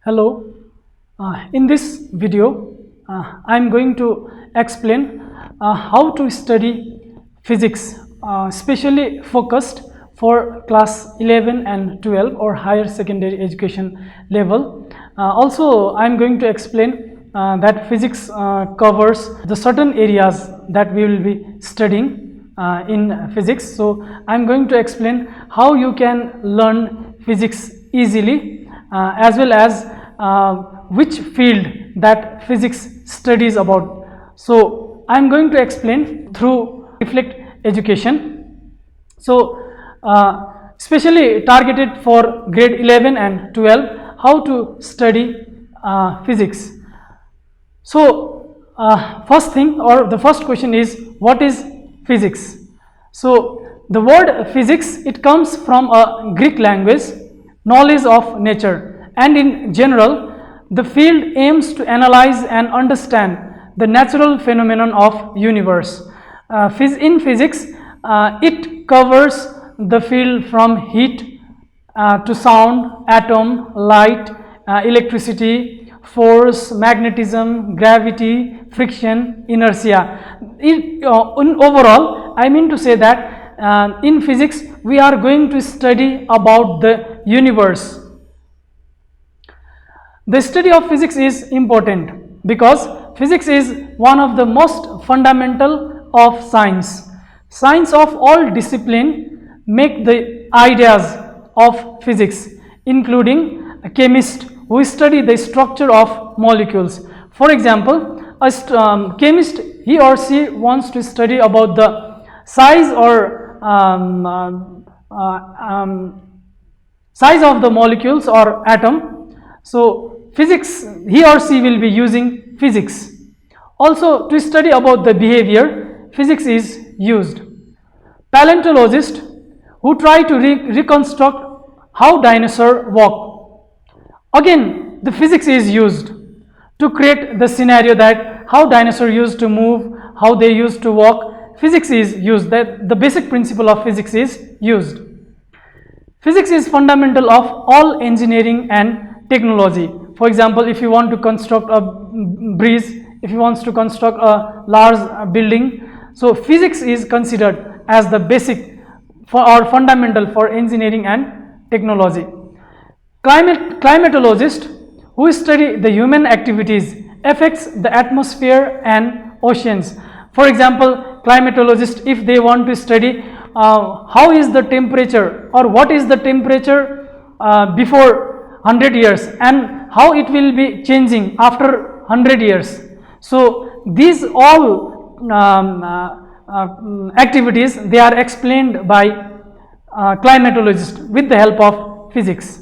Hello, in this video I am going to explain how to study physics, specially focused for class 11 and 12 or higher secondary education level. Also I am going to explain that physics covers the certain areas that we will be studying in physics. So I am going to explain how you can learn physics easily, as well as which field that physics studies about. So I am going to explain through Reflect Education. So specially targeted for grade 11 and 12, how to study physics. So first thing, or the first question is, what is physics? So the word physics, it comes from a Greek language, knowledge of nature, and in general the field aims to analyze and understand the natural phenomenon of universe. In physics it covers the field from heat to sound, atom, light, electricity, force, magnetism, gravity, friction, inertia. In overall, I mean to say that in physics we are going to study about the universe. The study of physics is important because physics is one of the most fundamental of science. Science of all discipline make the ideas of physics, including a chemist who study the structure of molecules. For example, a chemist, he or she wants to study about the size or size of the molecules or atom. So physics, he or she will be using physics. Also, to study about the behavior, physics is used. Paleontologists who try to reconstruct how dinosaurs walk, again the physics is used to create the scenario that how dinosaurs used to move, how they used to walk. Physics is used, that the basic principle of physics is used. Physics is fundamental of all engineering and technology. For example, if you want to construct a bridge, if you want to construct a large building, so physics is considered as the basic for or fundamental for engineering and technology. Climatologists who study the human activities affects the atmosphere and oceans. For example, climatologists, if they want to study how is the temperature or what is the temperature before 100 years and how it will be changing after 100 years. So these all activities, they are explained by climatologists with the help of physics.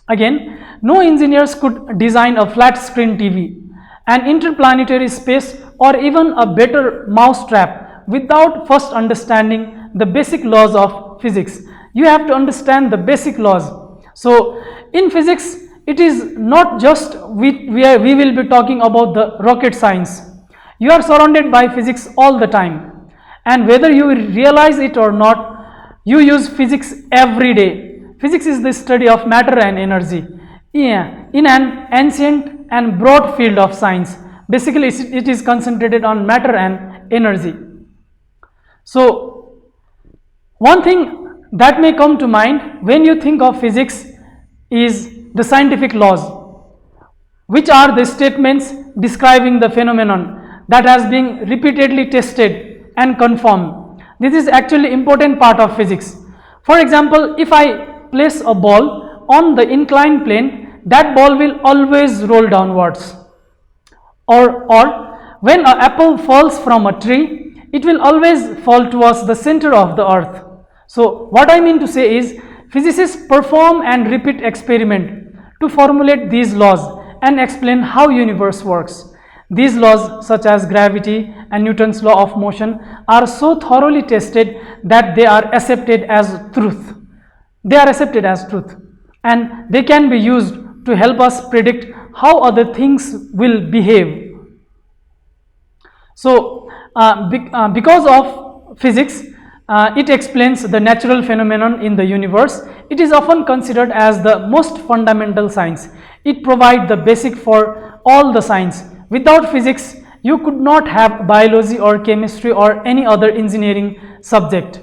Again, no engineers could design a flat screen TV, an interplanetary space, or even a better mousetrap without first understanding the basic laws of physics. You have to understand the basic laws. So in physics, it is not just we will be talking about the rocket science. You are surrounded by physics all the time, and whether you realize it or not, you use physics every day. Physics is the study of matter and energy in an ancient and broad field of science. Basically, it is concentrated on matter and energy. So one thing that may come to mind when you think of physics is the scientific laws, which are the statements describing the phenomenon that has been repeatedly tested and confirmed. This is actually important part of physics. For example, if I place a ball on the inclined plane, that ball will always roll downwards. Or when an apple falls from a tree, it will always fall towards the center of the earth. So what I mean to say is, physicists perform and repeat experiment to formulate these laws and explain how universe works. These laws, such as gravity and Newton's law of motion, are so thoroughly tested that they are accepted as truth. They are accepted as truth, and they can be used to help us predict how other things will behave. So because of physics, It explains the natural phenomenon in the universe. It is often considered as the most fundamental science. It provides the basic for all the science. Without physics, you could not have biology or chemistry or any other engineering subject.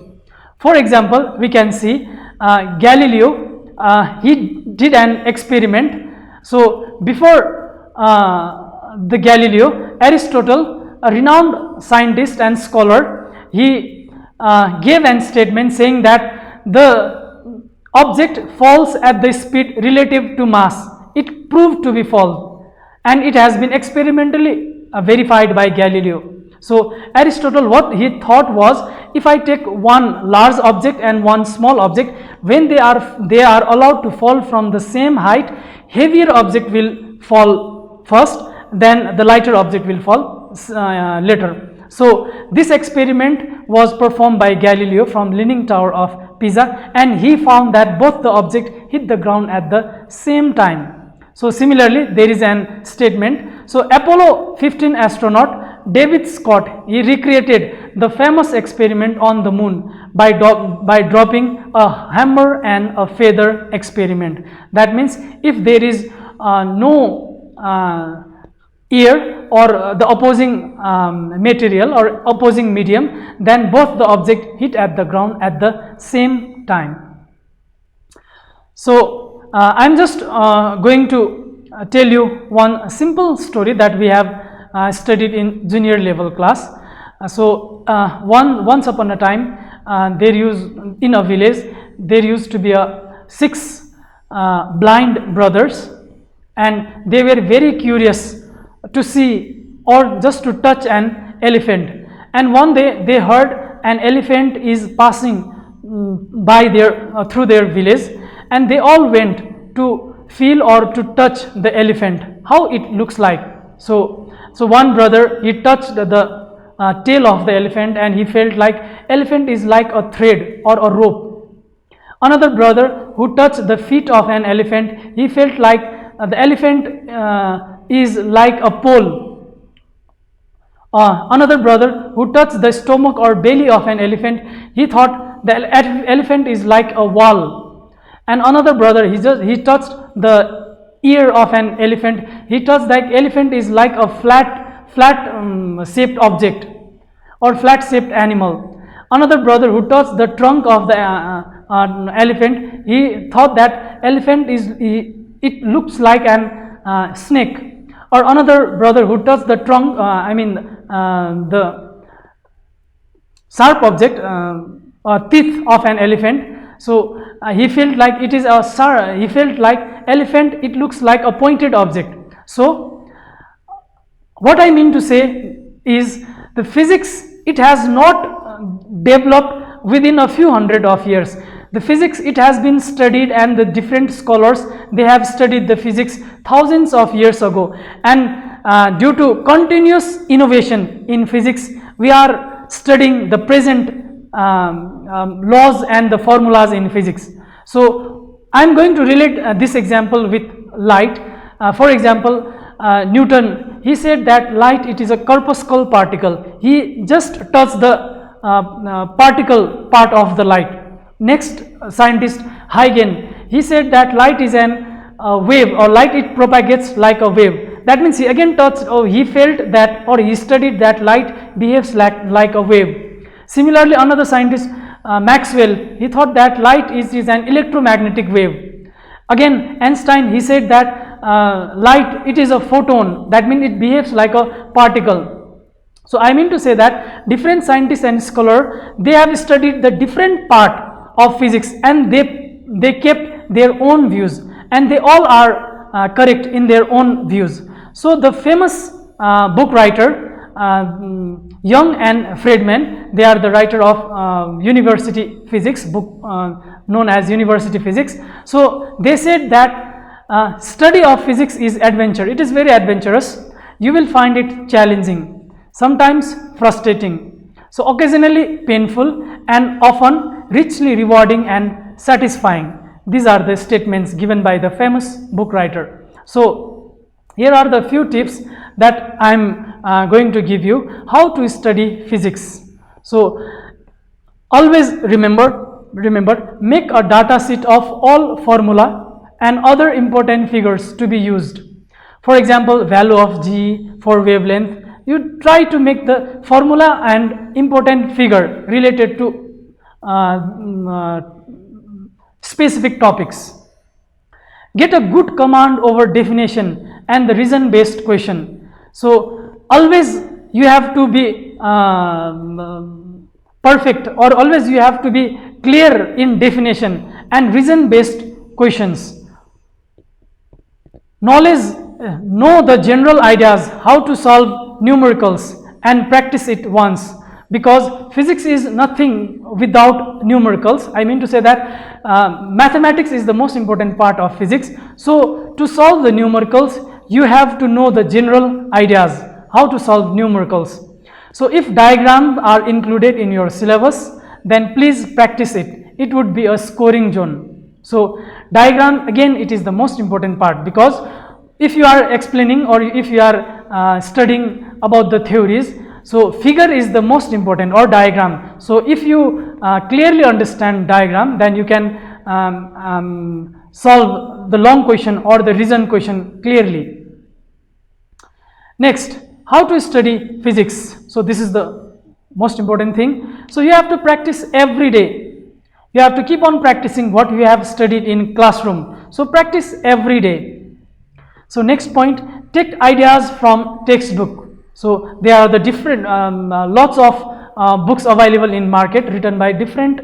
For example, we can see Galileo, he did an experiment. So before the Galileo, Aristotle, a renowned scientist and scholar, he gave a statement saying that the object falls at the speed relative to mass. It proved to be false, and it has been experimentally verified by Galileo. So Aristotle, what he thought was, if I take one large object and one small object, when they are allowed to fall from the same height, heavier object will fall first, then the lighter object will fall later. So this experiment was performed by Galileo from Leaning Tower of Pisa, and he found that both the object hit the ground at the same time. So similarly, there is an statement. So Apollo 15 astronaut David Scott, he recreated the famous experiment on the moon by dropping a hammer and a feather experiment. That means if there is no air or the opposing material or opposing medium, then both the object hit at the ground at the same time. So I am just going to tell you one simple story that we have studied in junior level class. Once upon a time, in a village there used to be six blind brothers, and they were very curious to see or just to touch an elephant. And one day they heard an elephant is passing by through their village, and they all went to feel or to touch the elephant, how it looks like. So one brother, he touched the tail of the elephant, and he felt like elephant is like a thread or a rope. Another brother who touched the feet of an elephant, he felt like the elephant is like a pole. Another brother who touched the stomach or belly of an elephant, he thought the elephant is like a wall. And another brother, he touched the ear of an elephant, he touched like elephant is like a flat shaped object or flat shaped animal. Another brother who touched the trunk of the elephant, he thought that elephant it looks like an snake. Or another brother who touched the trunk, the sharp object, teeth of an elephant. So he felt like it is he felt like elephant, it looks like a pointed object. So what I mean to say is, the physics, it has not developed within a few hundred of years. The physics, it has been studied, and the different scholars, they have studied the physics thousands of years ago, and due to continuous innovation in physics, we are studying the present laws and the formulas in physics. So I am going to relate this example with light. For example, Newton, he said that light, it is a corpuscle particle. He just touched the particle part of the light. Next scientist, Huygens, he said that light is an wave, or light, it propagates like a wave. That means he again touched, he felt that, or he studied that light behaves like a wave. Similarly, another scientist, Maxwell, he thought that light is an electromagnetic wave. Again, Einstein, he said that light, it is a photon, that means it behaves like a particle. So I mean to say that different scientists and scholars, they have studied the different part of physics, and they kept their own views, and they all are correct in their own views. So the famous book writer, Young and Friedman, they are the writer of University Physics, book known as University Physics. So they said that study of physics is adventure. It is very adventurous. You will find it challenging, sometimes frustrating, so occasionally painful, and often richly rewarding and satisfying. These are the statements given by the famous book writer. So here are the few tips that I am going to give you how to study physics. So Always remember, make a data sheet of all formula and other important figures to be used. For example, value of G for wavelength. You try to make the formula and important figure related to specific topics. Get a good command over definition and the reason based question. So always you have to be perfect, or always you have to be clear in definition and reason based questions. Know the general ideas how to solve numericals and practice it once, because physics is nothing without numericals. I mean to say that mathematics is the most important part of physics. So to solve the numericals, you have to know the general ideas how to solve numericals. So if diagrams are included in your syllabus, then please practice it. It would be a scoring zone. So diagram, again, it is the most important part, because if you are explaining or if you are studying about the theories, so figure is the most important, or diagram. So if you clearly understand diagram, then you can solve the long question or the reason question clearly. Next, how to study physics. So this is the most important thing. So you have to practice every day. You have to keep on practicing what you have studied in classroom. So practice every day. So next point, take ideas from textbook. So there are the different lots of books available in market written by different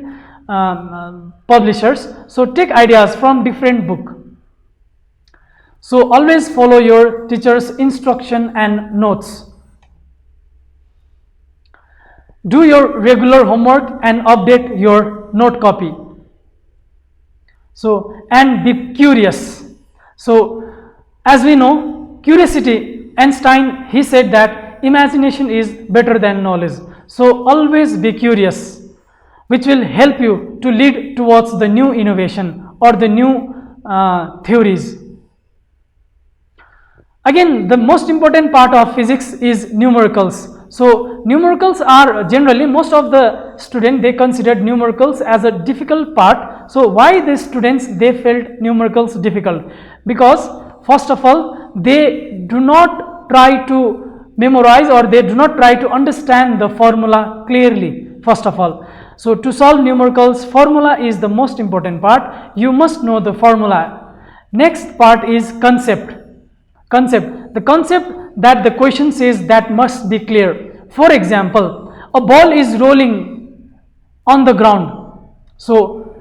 publishers. So take ideas from different book. So always follow your teacher's instruction and notes. Do your regular homework and update your note copy. So, and be curious. So as we know, curiosity, Einstein, he said that imagination is better than knowledge. So always be curious, which will help you to lead towards the new innovation or the new theories. Again, the most important part of physics is numericals. So numericals are generally, most of the students, they considered numericals as a difficult part. So why the students, they felt numericals difficult? Because first of all, they do not try to memorize, or they do not try to understand the formula clearly, first of all. So to solve numericals, formula is the most important part. You must know the formula. Next part is concept. The concept that the question says, that must be clear. For example, a ball is rolling on the ground. So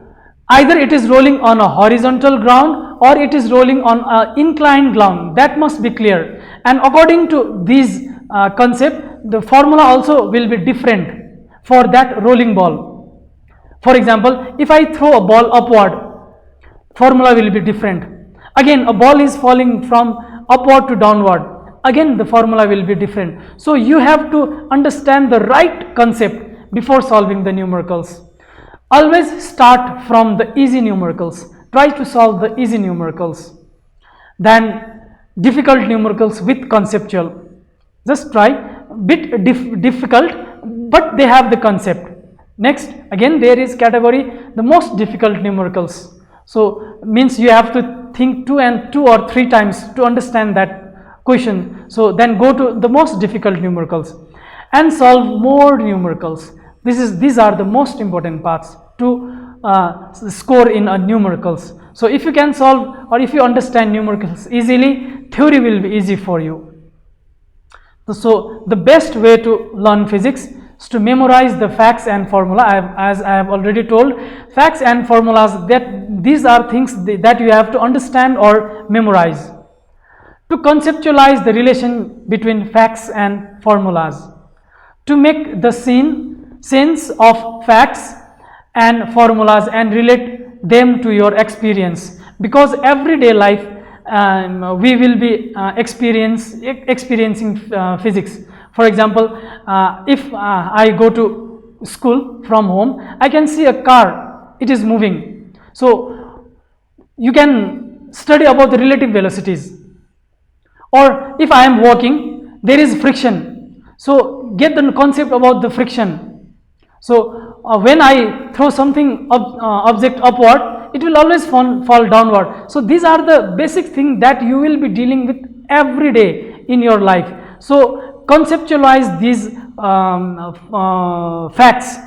either it is rolling on a horizontal ground or it is rolling on an inclined ground. That must be clear. And according to these concept, the formula also will be different for that rolling ball. For example, if I throw a ball upward, formula will be different. Again, a ball is falling from upward to downward, again the formula will be different. So you have to understand the right concept before solving the numericals. Always start from the easy numericals. Try to solve the easy numericals, then difficult numericals with conceptual. Just try, bit difficult, but they have the concept. Next, again there is category the most difficult numericals. So means you have to think two or three times to understand that question. So then go to the most difficult numericals and solve more numericals. These are the most important parts to score in a numericals. So if you can solve, or if you understand numericals easily, theory will be easy for you. So the best way to learn physics is to memorize the facts and formula. As I have already told, facts and formulas, that these are things that you have to understand or memorize. To conceptualize the relation between facts and formulas, to make the sense of facts and formulas and relate them to your experience, because everyday life we will be experiencing physics. For example, if I go to school from home, I can see a car, it is moving. So you can study about the relative velocities. Or if I am walking, there is friction. So get the concept about the friction. So when I throw something object upward, it will always fall downward. So these are the basic things that you will be dealing with every day in your life. So conceptualize these facts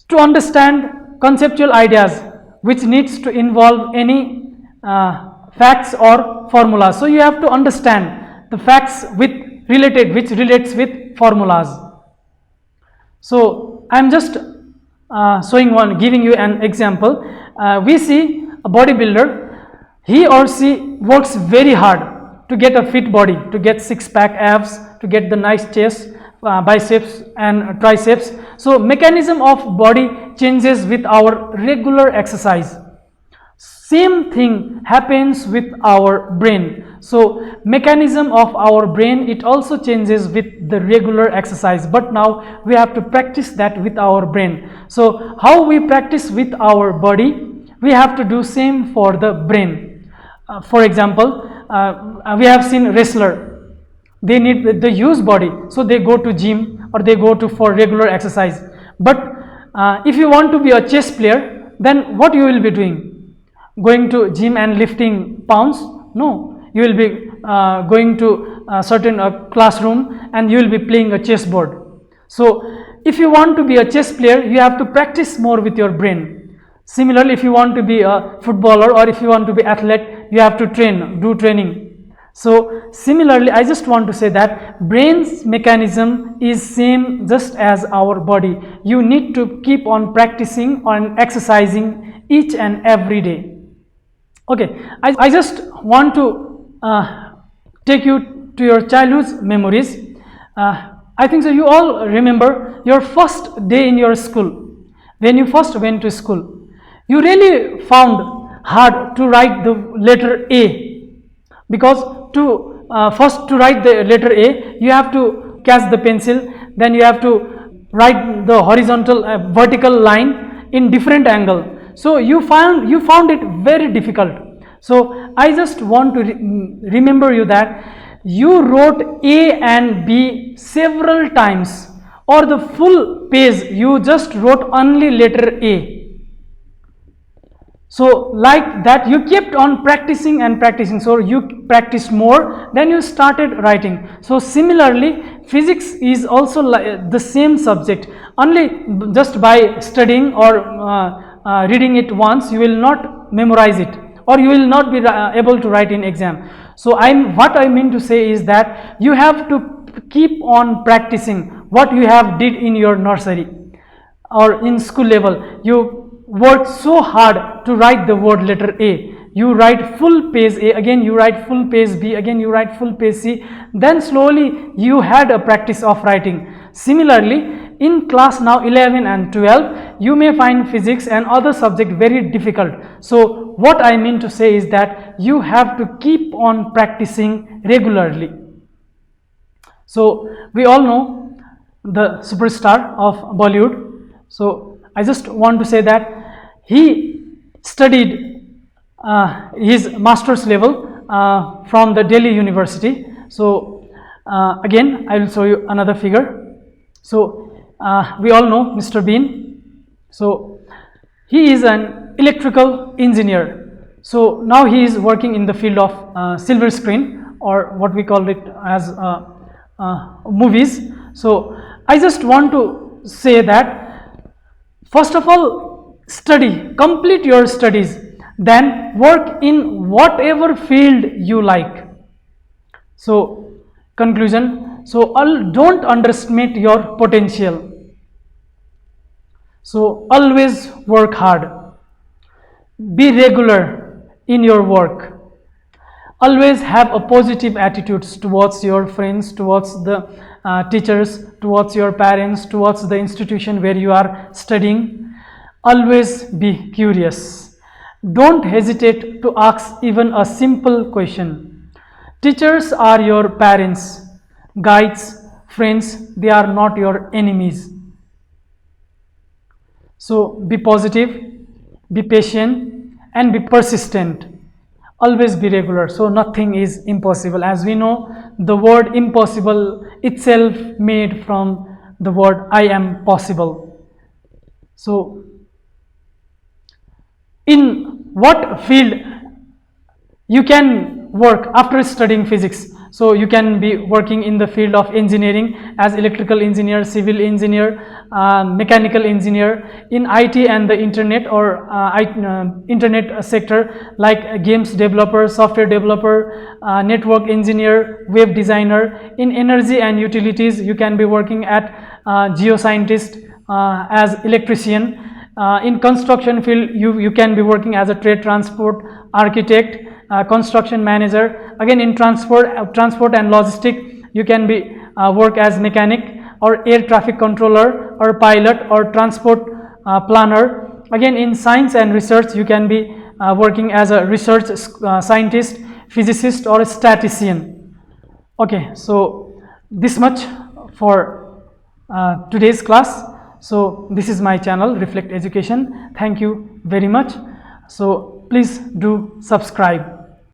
to understand conceptual ideas which needs to involve any facts or formulas. So you have to understand the facts which relates with formulas. So I am just giving you an example. We see a bodybuilder, he or she works very hard to get a fit body, to get six-pack abs, to get the nice chest, biceps and triceps. So mechanism of body changes with our regular exercise. Same thing happens with our brain. So mechanism of our brain, it also changes with the regular exercise, but now we have to practice that with our brain. So how we practice with our body, we have to do same for the brain. For example, we have seen wrestler, they need the use body, so they go to gym or they go to for regular exercise. But if you want to be a chess player, then what you will be doing? Going to gym and lifting pounds? No, you will be going to a certain classroom and you will be playing a chessboard. So if you want to be a chess player, you have to practice more with your brain. Similarly, if you want to be a footballer or if you want to be athlete, you have to do training. So similarly, I just want to say that brain's mechanism is same just as our body. You need to keep on practicing on exercising each and every day. Okay, I just want to take you to your childhood memories. I think so you all remember your first day in your school. When you first went to school, you really found hard to write the letter A, because first to write the letter A, you have to catch the pencil, then you have to write the horizontal vertical line in different angle. So you found it very difficult. So I just want to remember you that you wrote A and B several times, or the full page you just wrote only letter A. So like that you kept on practicing and practicing, so you practiced more, then you started writing. So similarly, physics is also like the same subject, only just by studying or reading it once you will not memorize it, or you will not be able to write in exam. So what I mean to say is that you have to keep on practicing what you have did in your nursery or in school level. You worked so hard to write the word letter A. You write full page A, again you write full page B, again you write full page C, then slowly you had a practice of writing. Similarly, in class now 11 and 12, you may find physics and other subject very difficult. So what I mean to say is that you have to keep on practicing regularly. So we all know the superstar of Bollywood. So I just want to say that he studied his master's level from the Delhi University. So again I will show you another figure. So we all know Mr. Bean. So he is an electrical engineer. So now he is working in the field of silver screen, or what we call it as movies. So I just want to say that first of all, study, complete your studies, then work in whatever field you like. So conclusion, so don't underestimate your potential. So always work hard, be regular in your work, always have a positive attitudes towards your friends, towards the teachers, towards your parents, towards the institution where you are studying. Always be curious. Don't hesitate to ask even a simple question. Teachers are your parents, guides, friends, they are not your enemies. So be positive, be patient and be persistent. Always be regular, so nothing is impossible. As we know, the word impossible itself made from the word I am possible. So in what field you can work after studying physics? So you can be working in the field of engineering as electrical engineer, civil engineer, mechanical engineer, in IT and the internet or internet sector like games developer, software developer, network engineer, web designer. In energy and utilities you can be working at geoscientist, as electrician. In construction field you can be working as a trade transport architect, construction manager. Again in transport and logistic you can be work as mechanic or air traffic controller or pilot or transport planner. Again in science and research you can be working as a research scientist, physicist or statistician. Okay, so this much for today's class. So this is my channel Reflect Education. Thank you very much. So please do subscribe.